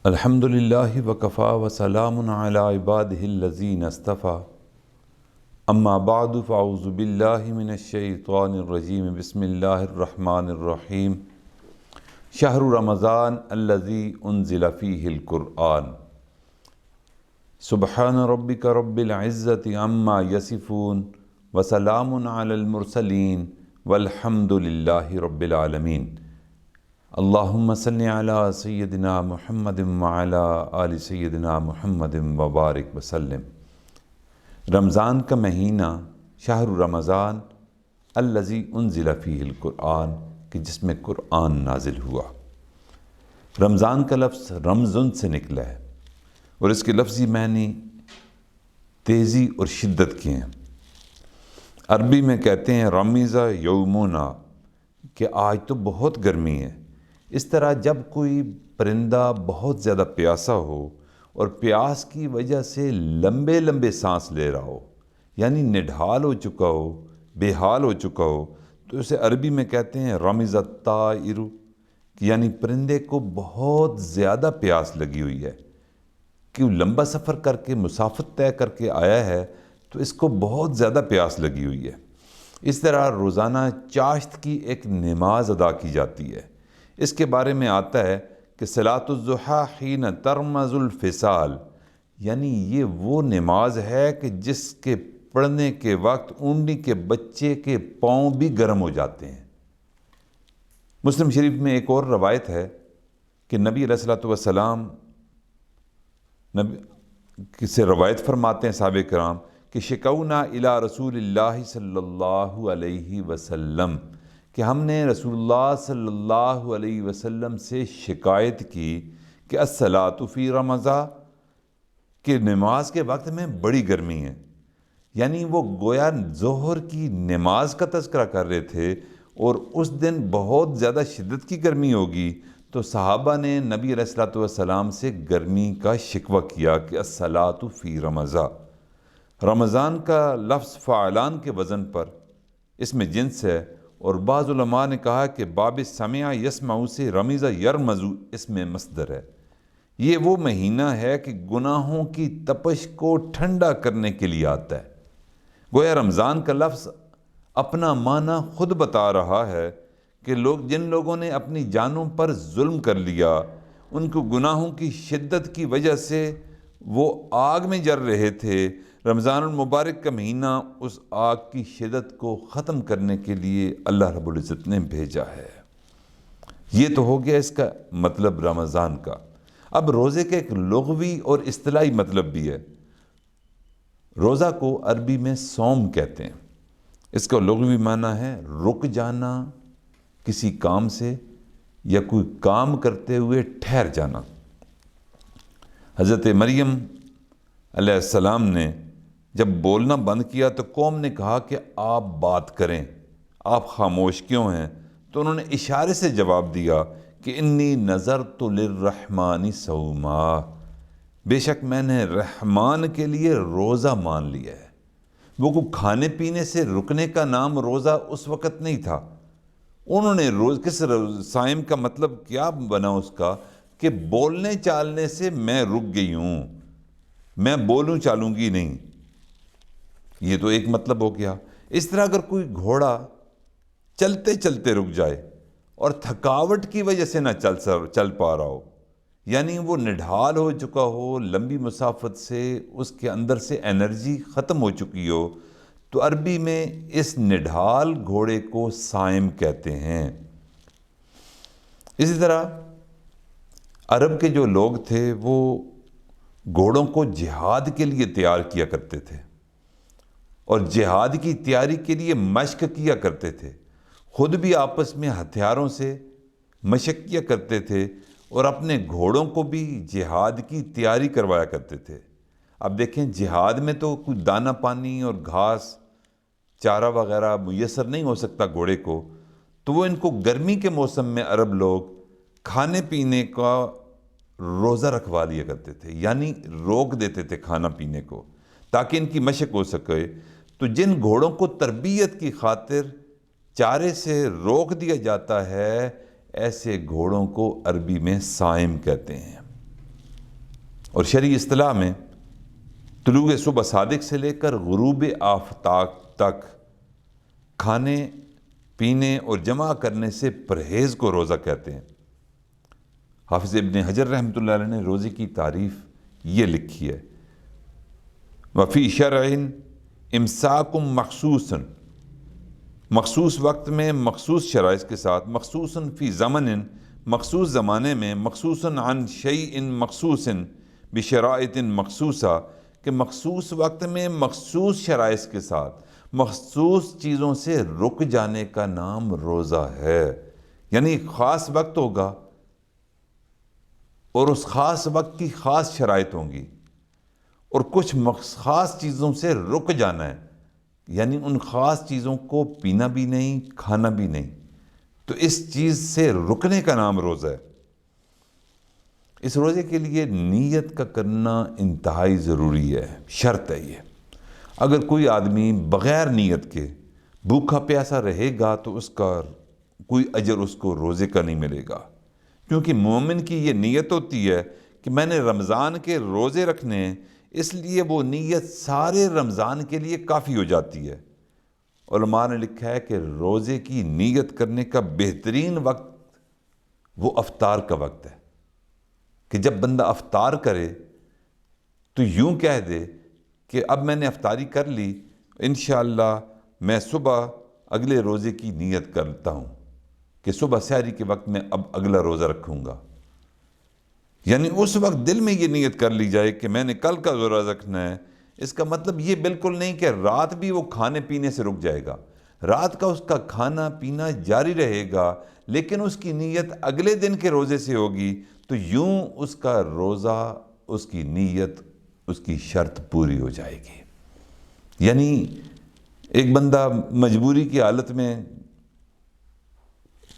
الحمدللہ وکفا وسلام علی عبادہ الذین اصطفیٰ اما بعد فاعوذ باللہ من الشیطان الرجیم بسم اللہ الرحمن الرحیم شہر رمضان الذی انزل فیہ القرآن سبحان ربک رب العزت عما یصفون وسلام علی المرسلین والحمد للہ رب العالمین اللہم صلی علی سیدنا محمد وعلی آل سیدنا محمد وبارک وسلم۔ رمضان کا مہینہ شہر رمضان الذی انزل فیہ القرآن کہ جس میں قرآن نازل ہوا۔ رمضان کا لفظ رمضن سے نکلا ہے اور اس کے لفظی معنی تیزی اور شدت کے ہیں۔ عربی میں کہتے ہیں رمیزہ یومونا کہ آج تو بہت گرمی ہے۔ اس طرح جب کوئی پرندہ بہت زیادہ پیاسا ہو اور پیاس کی وجہ سے لمبے لمبے سانس لے رہا ہو، یعنی نڈھال ہو چکا ہو، بے حال ہو چکا ہو، تو اسے عربی میں کہتے ہیں رمز الطائر، یعنی پرندے کو بہت زیادہ پیاس لگی ہوئی ہے کہ وہ لمبا سفر کر کے مسافت طے کر کے آیا ہے تو اس کو بہت زیادہ پیاس لگی ہوئی ہے۔ اس طرح روزانہ چاشت کی ایک نماز ادا کی جاتی ہے۔ اس کے بارے میں آتا ہے کہ صلاۃ الضحیٰ حین ترمز الفصال، یعنی یہ وہ نماز ہے کہ جس کے پڑھنے کے وقت اونٹنی کے بچے کے پاؤں بھی گرم ہو جاتے ہیں۔ مسلم شریف میں ایک اور روایت ہے کہ نبی علیہ الصلوۃ والسلام سے روایت فرماتے ہیں صحابہ کرام کہ شکونا الی رسول اللہ صلی اللہ علیہ وسلم کہ ہم نے رسول اللہ صلی اللہ علیہ وسلم سے شکایت کی کہ الصلاۃ فی رمضان کہ نماز کے وقت میں بڑی گرمی ہے، یعنی وہ گویا ظہر کی نماز کا تذکرہ کر رہے تھے اور اس دن بہت زیادہ شدت کی گرمی ہوگی، تو صحابہ نے نبی علیہ الصلوۃ والسلام سے گرمی کا شکوہ کیا کہ الصلاۃ فی رمضان۔ رمضان کا لفظ فعلان کے وزن پر اس میں جنس ہے، اور بعض علماء نے کہا کہ باب سمع یسمع سے رمیزہ یرمزو اس میں مصدر ہے۔ یہ وہ مہینہ ہے کہ گناہوں کی تپش کو ٹھنڈا کرنے کے لیے آتا ہے۔ گویا رمضان کا لفظ اپنا معنی خود بتا رہا ہے کہ جن لوگوں نے اپنی جانوں پر ظلم کر لیا، ان کو گناہوں کی شدت کی وجہ سے وہ آگ میں جل رہے تھے، رمضان المبارک کا مہینہ اس آگ کی شدت کو ختم کرنے کے لیے اللہ رب العزت نے بھیجا ہے۔ یہ تو ہو گیا اس کا مطلب رمضان کا۔ اب روزے کے ایک لغوی اور اصطلاحی مطلب بھی ہے۔ روزہ کو عربی میں صوم کہتے ہیں۔ اس کا لغوی معنی ہے رک جانا کسی کام سے یا کوئی کام کرتے ہوئے ٹھہر جانا۔ حضرت مریم علیہ السلام نے جب بولنا بند کیا تو قوم نے کہا کہ آپ بات کریں، آپ خاموش کیوں ہیں؟ تو انہوں نے اشارے سے جواب دیا کہ انی نذرت للرحمن صوما، بے شک میں نے رحمان کے لیے روزہ مان لیا ہے۔ وہ کو کھانے پینے سے رکنے کا نام روزہ اس وقت نہیں تھا۔ انہوں نے صائم کا مطلب کیا بنا اس کا کہ بولنے چالنے سے میں رک گئی ہوں، میں بولوں چالوں گی نہیں، یہ تو ایک مطلب ہو گیا۔ اس طرح اگر کوئی گھوڑا چلتے چلتے رک جائے اور تھکاوٹ کی وجہ سے نہ چل پا رہا ہو، یعنی وہ نڈھال ہو چکا ہو، لمبی مسافت سے اس کے اندر سے انرجی ختم ہو چکی ہو، تو عربی میں اس نڈھال گھوڑے کو صائم کہتے ہیں۔ اسی طرح عرب کے جو لوگ تھے وہ گھوڑوں کو جہاد کے لیے تیار کیا کرتے تھے اور جہاد کی تیاری کے لیے مشق کیا کرتے تھے، خود بھی آپس میں ہتھیاروں سے مشق کیا کرتے تھے اور اپنے گھوڑوں کو بھی جہاد کی تیاری کروایا کرتے تھے۔ اب دیکھیں جہاد میں تو کوئی دانہ پانی اور گھاس چارہ وغیرہ میسر نہیں ہو سکتا گھوڑے کو، تو وہ ان کو گرمی کے موسم میں عرب لوگ کھانے پینے کا روزہ رکھوا لیا کرتے تھے، یعنی روک دیتے تھے کھانا پینے کو تاکہ ان کی مشق ہو سکے۔ تو جن گھوڑوں کو تربیت کی خاطر چارے سے روک دیا جاتا ہے، ایسے گھوڑوں کو عربی میں صائم کہتے ہیں۔ اور شرعی اصطلاح میں طلوع صبح صادق سے لے کر غروب آفتاب تک کھانے پینے اور جمع کرنے سے پرہیز کو روزہ کہتے ہیں۔ حافظ ابن حجر رحمۃ اللہ علیہ نے روزے کی تعریف یہ لکھی ہے، وفی شرع امساک مخصوصاً، مخصوص وقت میں مخصوص شرائط کے ساتھ، مخصوصاً فی زمن، مخصوص زمانے میں، مخصوصاً عن شیء مخصوص بشرائط مخصوصہ، کہ مخصوص وقت میں مخصوص شرائط کے ساتھ مخصوص چیزوں سے رک جانے کا نام روزہ ہے۔ یعنی خاص وقت ہوگا اور اس خاص وقت کی خاص شرائط ہوں گی، اور کچھ خاص چیزوں سے رک جانا ہے، یعنی ان خاص چیزوں کو پینا بھی نہیں، کھانا بھی نہیں، تو اس چیز سے رکنے کا نام روزہ ہے۔ اس روزے کے لیے نیت کا کرنا انتہائی ضروری ہے، شرط ہے یہ۔ اگر کوئی آدمی بغیر نیت کے بھوکا پیاسا رہے گا تو اس کا کوئی اجر اس کو روزے کا نہیں ملے گا، کیونکہ مومن کی یہ نیت ہوتی ہے کہ میں نے رمضان کے روزے رکھنے ہیں، اس لیے وہ نیت سارے رمضان کے لیے کافی ہو جاتی ہے۔ علماء نے لکھا ہے کہ روزے کی نیت کرنے کا بہترین وقت وہ افطار کا وقت ہے، کہ جب بندہ افطار کرے تو یوں کہہ دے کہ اب میں نے افطاری کر لی، انشاءاللہ میں صبح اگلے روزے کی نیت کرتا ہوں کہ صبح سحری کے وقت میں اب اگلا روزہ رکھوں گا۔ یعنی اس وقت دل میں یہ نیت کر لی جائے کہ میں نے کل کا روزہ رکھنا ہے۔ اس کا مطلب یہ بالکل نہیں کہ رات بھی وہ کھانے پینے سے رک جائے گا، رات کا اس کا کھانا پینا جاری رہے گا، لیکن اس کی نیت اگلے دن کے روزے سے ہوگی، تو یوں اس کا روزہ، اس کی نیت، اس کی شرط پوری ہو جائے گی۔ یعنی ایک بندہ مجبوری کی حالت میں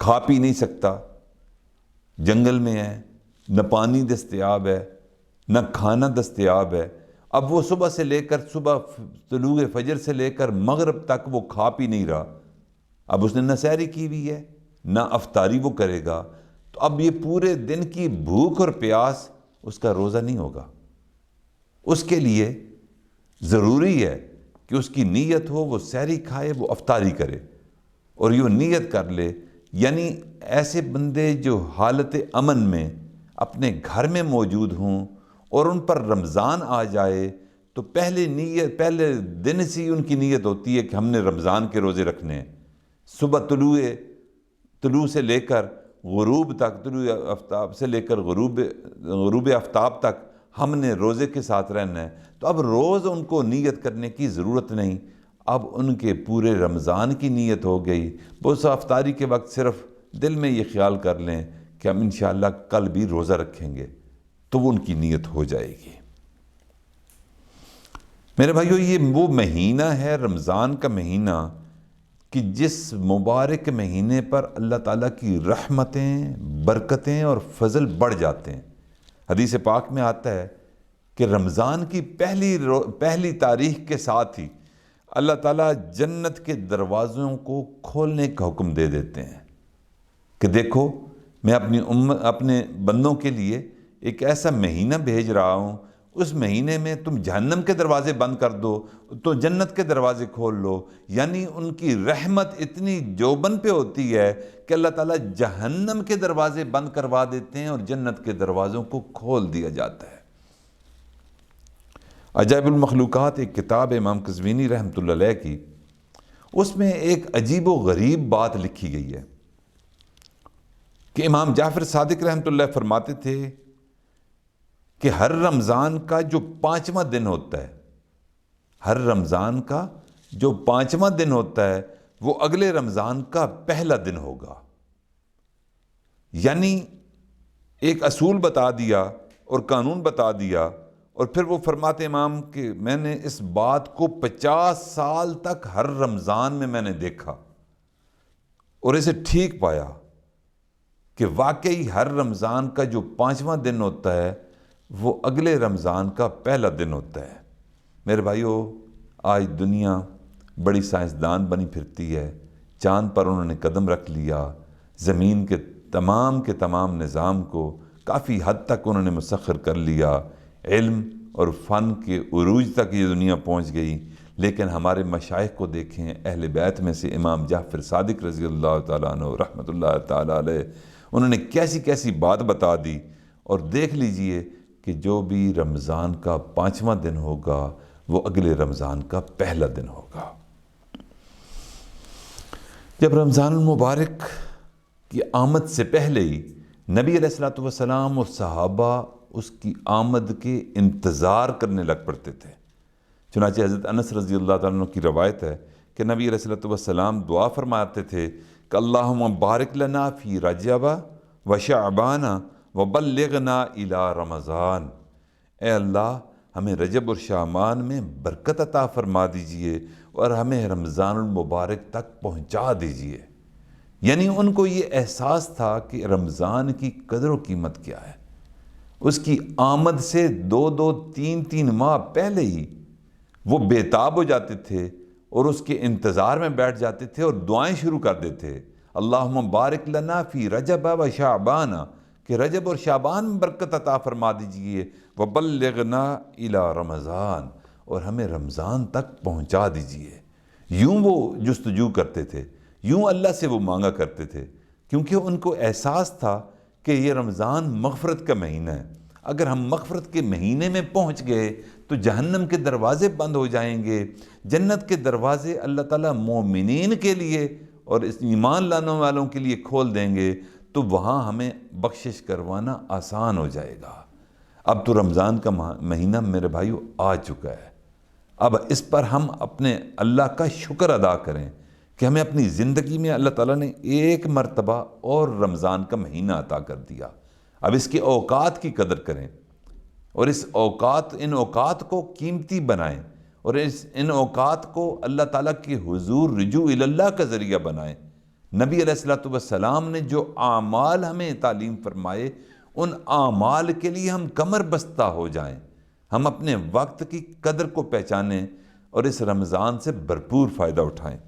کھا پی نہیں سکتا، جنگل میں ہے، نہ پانی دستیاب ہے، نہ کھانا دستیاب ہے، اب وہ صبح سے لے کر صبح طلوع فجر سے لے کر مغرب تک وہ کھا پی نہیں رہا، اب اس نے نہ سحری کی ہوئی ہے نہ افطاری وہ کرے گا، تو اب یہ پورے دن کی بھوک اور پیاس اس کا روزہ نہیں ہوگا۔ اس کے لیے ضروری ہے کہ اس کی نیت ہو، وہ سحری کھائے، وہ افطاری کرے، اور یہ نیت کر لے۔ یعنی ایسے بندے جو حالت امن میں اپنے گھر میں موجود ہوں اور ان پر رمضان آ جائے تو پہلے دن سے ہی ان کی نیت ہوتی ہے کہ ہم نے رمضان کے روزے رکھنے ہیں، صبح طلوع سے لے کر غروب تک، طلوع آفتاب سے لے کر غروب آفتاب تک ہم نے روزے کے ساتھ رہنا ہے، تو اب روز ان کو نیت کرنے کی ضرورت نہیں، اب ان کے پورے رمضان کی نیت ہو گئی۔ بہت سا افطاری کے وقت صرف دل میں یہ خیال کر لیں کہ ہم انشاءاللہ کل بھی روزہ رکھیں گے، تو وہ ان کی نیت ہو جائے گی۔ میرے بھائیو، یہ وہ مہینہ ہے رمضان کا مہینہ کہ جس مبارک مہینے پر اللہ تعالیٰ کی رحمتیں، برکتیں اور فضل بڑھ جاتے ہیں۔ حدیث پاک میں آتا ہے کہ رمضان کی پہلی تاریخ کے ساتھ ہی اللہ تعالیٰ جنت کے دروازوں کو کھولنے کا حکم دے دیتے ہیں کہ دیکھو میں اپنے بندوں کے لیے ایک ایسا مہینہ بھیج رہا ہوں، اس مہینے میں تم جہنم کے دروازے بند کر دو تو جنت کے دروازے کھول لو۔ یعنی ان کی رحمت اتنی جوبن پہ ہوتی ہے کہ اللہ تعالیٰ جہنم کے دروازے بند کروا دیتے ہیں اور جنت کے دروازوں کو کھول دیا جاتا ہے۔ عجائب المخلوقات ایک کتاب امام قزوینی رحمۃ اللہ علیہ کی، اس میں ایک عجیب و غریب بات لکھی گئی ہے کہ امام جعفر صادق رحمۃ اللہ فرماتے تھے کہ ہر رمضان کا جو 5واں دن ہوتا ہے، ہر رمضان کا جو 5واں دن ہوتا ہے وہ اگلے رمضان کا پہلا دن ہوگا۔ یعنی ایک اصول بتا دیا اور قانون بتا دیا، اور پھر وہ فرماتے امام کہ میں نے اس بات کو 50 سال تک ہر رمضان میں نے دیکھا اور اسے ٹھیک پایا کہ واقعی ہر رمضان کا جو 5واں دن ہوتا ہے وہ اگلے رمضان کا پہلا دن ہوتا ہے۔ میرے بھائیو، آج دنیا بڑی سائنسدان بنی پھرتی ہے، چاند پر انہوں نے قدم رکھ لیا، زمین کے تمام نظام کو کافی حد تک انہوں نے مسخر کر لیا، علم اور فن کے عروج تک یہ دنیا پہنچ گئی، لیکن ہمارے مشائخ کو دیکھیں، اہل بیت میں سے امام جعفر صادق رضی اللہ تعالیٰ عنہ رحمۃ اللہ تعالیٰ علیہ، انہوں نے کیسی کیسی بات بتا دی۔ اور دیکھ لیجئے کہ جو بھی رمضان کا 5واں دن ہوگا وہ اگلے رمضان کا پہلا دن ہوگا۔ جب رمضان المبارک کی آمد سے پہلے ہی نبی علیہ الصلوۃ والسلام اور صحابہ اس کی آمد کے انتظار کرنے لگ پڑتے تھے۔ چنانچہ حضرت انس رضی اللہ تعالیٰ عنہ کی روایت ہے کہ نبی علیہ الصلوۃ والسلام دعا فرماتے تھے کہ اللہم بارک لنا فی رجب و شعبان و بلغنا الی رمضان، اے اللہ ہمیں رجب اور شعبان میں برکت عطا فرما دیجئے اور ہمیں رمضان المبارک تک پہنچا دیجئے۔ یعنی ان کو یہ احساس تھا کہ رمضان کی قدر و قیمت کیا ہے۔ اس کی آمد سے 2-3 ماہ پہلے ہی وہ بے تاب ہو جاتے تھے اور اس کے انتظار میں بیٹھ جاتے تھے اور دعائیں شروع کر دیتے، اللہم بارک لنا فی رجب و شعبان، کہ رجب اور شعبان میں برکت عطا فرما دیجئے، وبلغنا الی رمضان، اور ہمیں رمضان تک پہنچا دیجئے۔ یوں وہ جستجو کرتے تھے، یوں اللہ سے وہ مانگا کرتے تھے، کیونکہ ان کو احساس تھا کہ یہ رمضان مغفرت کا مہینہ ہے۔ اگر ہم مغفرت کے مہینے میں پہنچ گئے تو جہنم کے دروازے بند ہو جائیں گے، جنت کے دروازے اللہ تعالیٰ مومنین کے لیے اور اس ایمان لانے والوں کے لیے کھول دیں گے، تو وہاں ہمیں بخشش کروانا آسان ہو جائے گا۔ اب تو رمضان کا مہینہ میرے بھائیو آ چکا ہے، اب اس پر ہم اپنے اللہ کا شکر ادا کریں کہ ہمیں اپنی زندگی میں اللہ تعالیٰ نے ایک مرتبہ اور رمضان کا مہینہ عطا کر دیا۔ اب اس کے اوقات کی قدر کریں اور ان اوقات کو قیمتی بنائیں اور ان اوقات کو اللہ تعالیٰ کے حضور رجوع اللہ کا ذریعہ بنائیں۔ نبی علیہ الصلوۃ والسلام نے جو اعمال ہمیں تعلیم فرمائے، ان اعمال کے لیے ہم کمر بستہ ہو جائیں، ہم اپنے وقت کی قدر کو پہچانیں اور اس رمضان سے بھرپور فائدہ اٹھائیں۔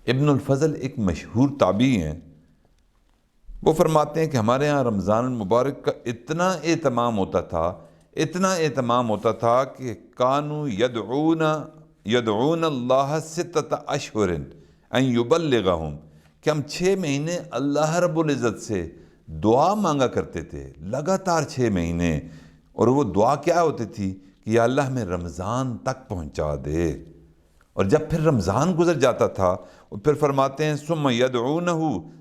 ابن الفضل ایک مشہور تابعی ہیں، وہ فرماتے ہیں کہ ہمارے ہاں رمضان المبارک کا اتنا اہتمام ہوتا تھا کہ کانوا یدعون اللہ 6 اشہر ان یبلغہم، کہ ہم 6 مہینے اللہ رب العزت سے دعا مانگا کرتے تھے، لگاتار 6 مہینے، اور وہ دعا کیا ہوتی تھی کہ یا اللہ ہمیں رمضان تک پہنچا دے۔ اور جب پھر رمضان گزر جاتا تھا، اور پھر فرماتے ہیں ثم یدعونہ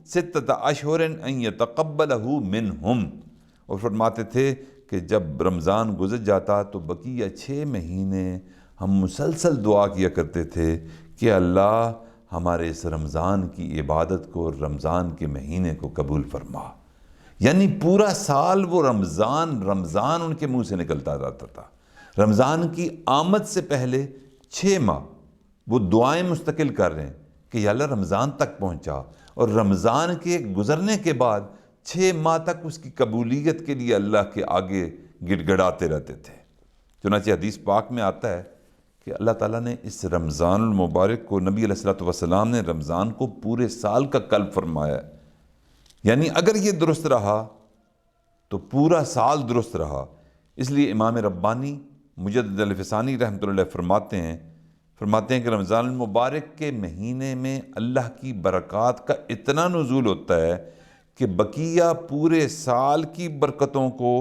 6 اشہر ان یتقبلہ منہم، اور فرماتے تھے کہ جب رمضان گزر جاتا تو بقیہ 6 مہینے ہم مسلسل دعا کیا کرتے تھے کہ اللہ ہمارے اس رمضان کی عبادت کو، رمضان کے مہینے کو قبول فرما۔ یعنی پورا سال وہ رمضان ان کے منہ سے نکلتا جاتا تھا۔ رمضان کی آمد سے پہلے 6 ماہ وہ دعائیں مستقل کر رہے ہیں کہ یا اللہ رمضان تک پہنچا، اور رمضان کے گزرنے کے بعد 6 ماہ تک اس کی قبولیت کے لیے اللہ کے آگے گڑ گڑاتے رہتے تھے۔ چنانچہ حدیث پاک میں آتا ہے کہ اللہ تعالیٰ نے اس رمضان المبارک کو، نبی علیہ الصلوۃ والسلام نے رمضان کو پورے سال کا قلب فرمایا ہے۔ یعنی اگر یہ درست رہا تو پورا سال درست رہا۔ اس لیے امام ربانی مجدد الفسانی رحمۃ اللہ علیہ فرماتے ہیں کہ رمضان المبارک کے مہینے میں اللہ کی برکات کا اتنا نزول ہوتا ہے کہ بقیہ پورے سال کی برکتوں کو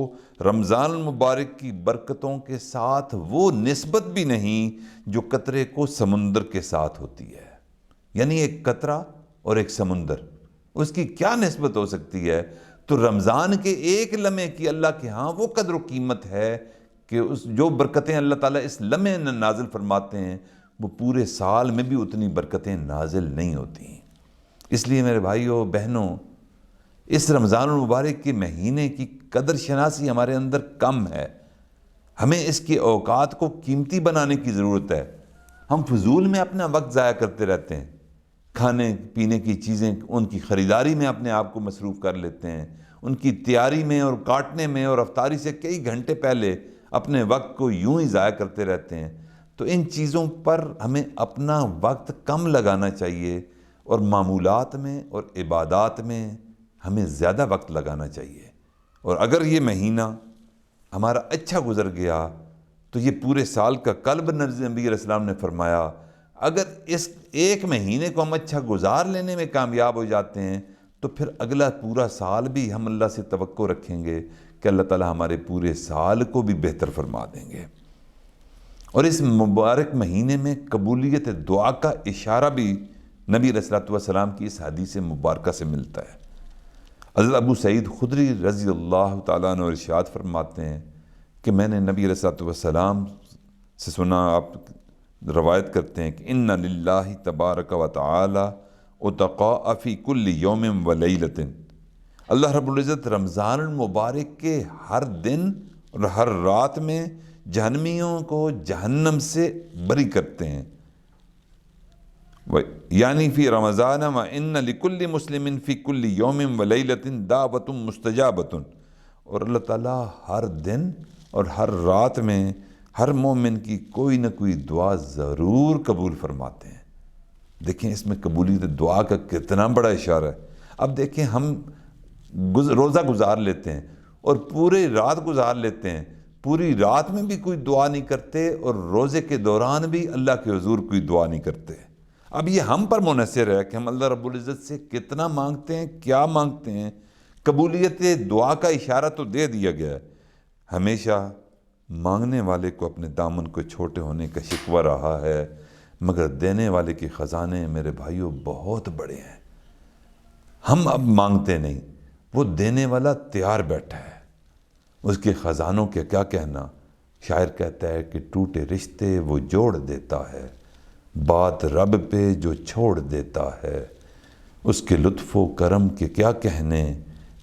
رمضان المبارک کی برکتوں کے ساتھ وہ نسبت بھی نہیں جو قطرے کو سمندر کے ساتھ ہوتی ہے۔ یعنی ایک قطرہ اور ایک سمندر، اس کی کیا نسبت ہو سکتی ہے؟ تو رمضان کے ایک لمحے کی اللہ کے ہاں وہ قدر و قیمت ہے کہ جو برکتیں اللہ تعالیٰ اس لمحے نازل فرماتے ہیں وہ پورے سال میں بھی اتنی برکتیں نازل نہیں ہوتی۔ اس لیے میرے بھائیوں بہنوں، اس رمضان المبارک کے مہینے کی قدر شناسی ہمارے اندر کم ہے۔ ہمیں اس کے اوقات کو قیمتی بنانے کی ضرورت ہے۔ ہم فضول میں اپنا وقت ضائع کرتے رہتے ہیں، کھانے پینے کی چیزیں ان کی خریداری میں اپنے آپ کو مصروف کر لیتے ہیں، ان کی تیاری میں اور کاٹنے میں، اور افطاری سے کئی گھنٹے پہلے اپنے وقت کو یوں ہی ضائع کرتے رہتے ہیں۔ تو ان چیزوں پر ہمیں اپنا وقت کم لگانا چاہیے، اور معمولات میں اور عبادات میں ہمیں زیادہ وقت لگانا چاہیے۔ اور اگر یہ مہینہ ہمارا اچھا گزر گیا تو یہ پورے سال کا قلب نبی علیہ السلام نے فرمایا اگر اس ایک مہینے کو ہم اچھا گزار لینے میں کامیاب ہو جاتے ہیں تو پھر اگلا پورا سال بھی ہم اللہ سے توقع رکھیں گے کہ اللہ تعالیٰ ہمارے پورے سال کو بھی بہتر فرما دیں گے۔ اور اس مبارک مہینے میں قبولیت دعا کا اشارہ بھی نبی علیہ السلام کی اس حدیث مبارکہ سے ملتا ہے۔ حضرت ابو سعید خدری رضی اللہ تعالیٰ عنہ ارشاد فرماتے ہیں کہ میں نے نبی علیہ السلام سے سنا، آپ روایت کرتے ہیں کہ ان للہ تبارک و تعالی اتقاء فی کل یوم و لیلۃ، اللہ رب العزت رمضان المبارک کے ہر دن اور ہر رات میں جہنمیوں کو جہنم سے بری کرتے ہیں، یعنی فی رمضان و ان لکل مسلم فی کل یوم و لیلۃ دعوۃ مستجابۃ، اور اللہ تعالیٰ ہر دن اور ہر رات میں ہر مومن کی کوئی نہ کوئی دعا ضرور قبول فرماتے ہیں۔ دیکھیں اس میں قبولیت دعا کا کتنا بڑا اشارہ ہے۔ اب دیکھیں ہم روزہ گزار لیتے ہیں اور پوری رات گزار لیتے ہیں، پوری رات میں بھی کوئی دعا نہیں کرتے اور روزے کے دوران بھی اللہ کے حضور کوئی دعا نہیں کرتے۔ اب یہ ہم پر منحصر ہے کہ ہم اللہ رب العزت سے کتنا مانگتے ہیں، کیا مانگتے ہیں۔ قبولیت دعا کا اشارہ تو دے دیا گیا ہے، ہمیشہ مانگنے والے کو اپنے دامن کو چھوٹے ہونے کا شکوہ رہا ہے، مگر دینے والے کے خزانے میرے بھائیوں بہت بڑے ہیں۔ ہم اب مانگتے نہیں، وہ دینے والا تیار بیٹھا ہے، اس کے خزانوں کے کیا کہنا۔ شاعر کہتا ہے کہ ٹوٹے رشتے وہ جوڑ دیتا ہے، بات رب پہ جو چھوڑ دیتا ہے، اس کے لطف و کرم کے کیا کہنے،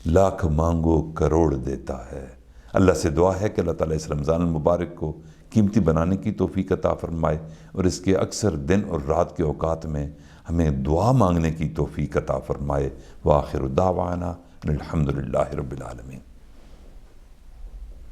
لاکھ مانگو کروڑ دیتا ہے۔ اللہ سے دعا ہے کہ اللہ تعالیٰ اس رمضان المبارک کو قیمتی بنانے کی توفیق عطا فرمائے اور اس کے اکثر دن اور رات کے اوقات میں ہمیں دعا مانگنے کی توفیق عطا فرمائے۔ وآخر دعوانا الحمدللہ رب العالمین۔